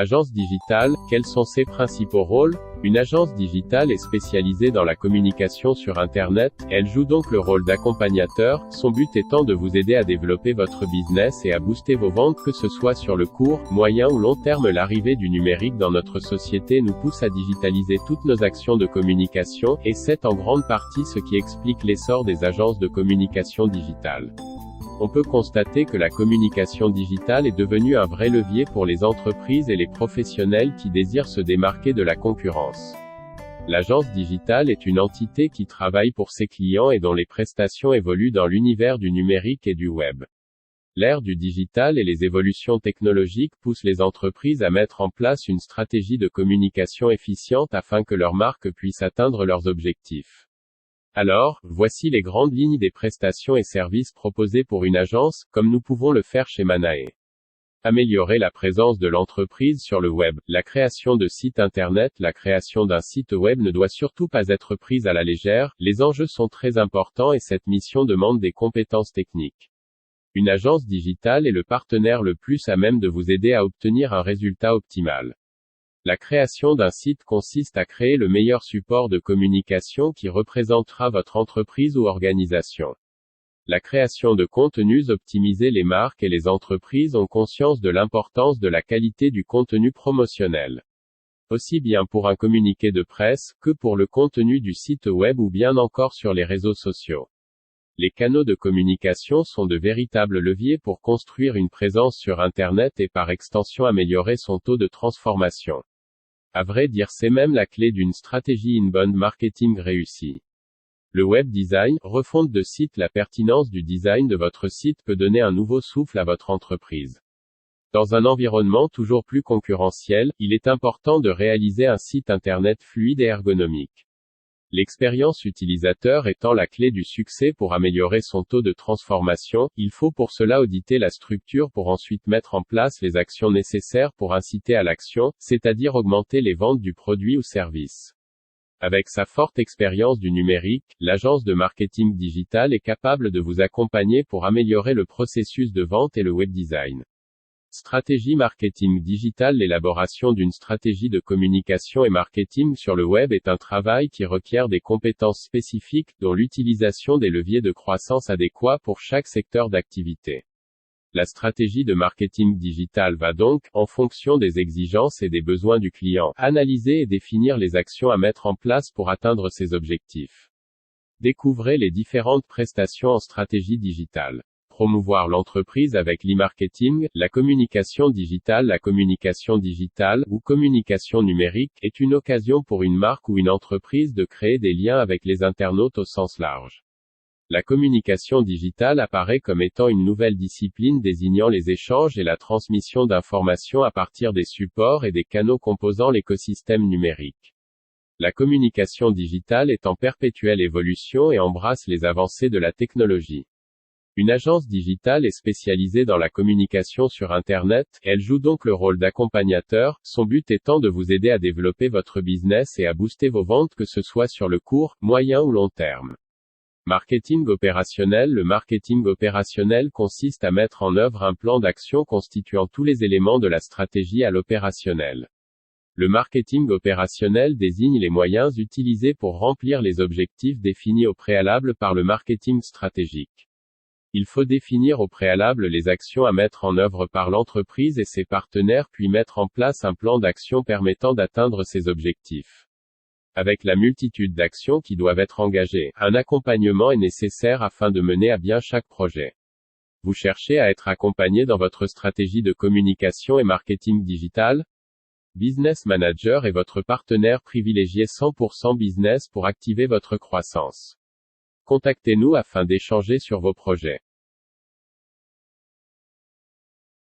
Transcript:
Agence digitale, quels sont ses principaux rôles? Une agence digitale est spécialisée dans la communication sur Internet, elle joue donc le rôle d'accompagnateur, son but étant de vous aider à développer votre business et à booster vos ventes que ce soit sur le court, moyen ou long terme. L'arrivée du numérique dans notre société nous pousse à digitaliser toutes nos actions de communication, et c'est en grande partie ce qui explique l'essor des agences de communication digitale. On peut constater que la communication digitale est devenue un vrai levier pour les entreprises et les professionnels qui désirent se démarquer de la concurrence. L'agence digitale est une entité qui travaille pour ses clients et dont les prestations évoluent dans l'univers du numérique et du web. L'ère du digital et les évolutions technologiques poussent les entreprises à mettre en place une stratégie de communication efficiente afin que leur marque puisse atteindre leurs objectifs. Alors, voici les grandes lignes des prestations et services proposés pour une agence, comme nous pouvons le faire chez Manae. Améliorer la présence de l'entreprise sur le web. La création de sites internet. La création d'un site web ne doit surtout pas être prise à la légère, les enjeux sont très importants et cette mission demande des compétences techniques. Une agence digitale est le partenaire le plus à même de vous aider à obtenir un résultat optimal. La création d'un site consiste à créer le meilleur support de communication qui représentera votre entreprise ou organisation. La création de contenus optimisés. Les marques et les entreprises ont conscience de l'importance de la qualité du contenu promotionnel. Aussi bien pour un communiqué de presse, que pour le contenu du site web ou bien encore sur les réseaux sociaux. Les canaux de communication sont de véritables leviers pour construire une présence sur Internet et par extension améliorer son taux de transformation. À vrai dire, c'est même la clé d'une stratégie inbound marketing réussie. Le web design, refonte de site. La pertinence du design de votre site peut donner un nouveau souffle à votre entreprise. Dans un environnement toujours plus concurrentiel, il est important de réaliser un site internet fluide et ergonomique. L'expérience utilisateur étant la clé du succès. Pour améliorer son taux de transformation, il faut pour cela auditer la structure pour ensuite mettre en place les actions nécessaires pour inciter à l'action, c'est-à-dire augmenter les ventes du produit ou service. Avec sa forte expérience du numérique, l'agence de marketing digital est capable de vous accompagner pour améliorer le processus de vente et le web design. Stratégie marketing digital. L'élaboration d'une stratégie de communication et marketing sur le web est un travail qui requiert des compétences spécifiques, dont l'utilisation des leviers de croissance adéquats pour chaque secteur d'activité. La stratégie de marketing digital va donc, en fonction des exigences et des besoins du client, analyser et définir les actions à mettre en place pour atteindre ses objectifs. Découvrez les différentes prestations en stratégie digitale. Promouvoir l'entreprise avec l'e-marketing. La communication digitale. La communication digitale, ou communication numérique, est une occasion pour une marque ou une entreprise de créer des liens avec les internautes au sens large. La communication digitale apparaît comme étant une nouvelle discipline désignant les échanges et la transmission d'informations à partir des supports et des canaux composant l'écosystème numérique. La communication digitale est en perpétuelle évolution et embrasse les avancées de la technologie. Une agence digitale est spécialisée dans la communication sur Internet, elle joue donc le rôle d'accompagnateur, son but étant de vous aider à développer votre business et à booster vos ventes que ce soit sur le court, moyen ou long terme. Marketing opérationnel. Le marketing opérationnel consiste à mettre en œuvre un plan d'action constituant tous les éléments de la stratégie à l'opérationnel. Le marketing opérationnel désigne les moyens utilisés pour remplir les objectifs définis au préalable par le marketing stratégique. Il faut définir au préalable les actions à mettre en œuvre par l'entreprise et ses partenaires puis mettre en place un plan d'action permettant d'atteindre ces objectifs. Avec la multitude d'actions qui doivent être engagées, un accompagnement est nécessaire afin de mener à bien chaque projet. Vous cherchez à être accompagné dans votre stratégie de communication et marketing digital? Business Manager est votre partenaire privilégié 100% business pour activer votre croissance. Contactez-nous afin d'échanger sur vos projets.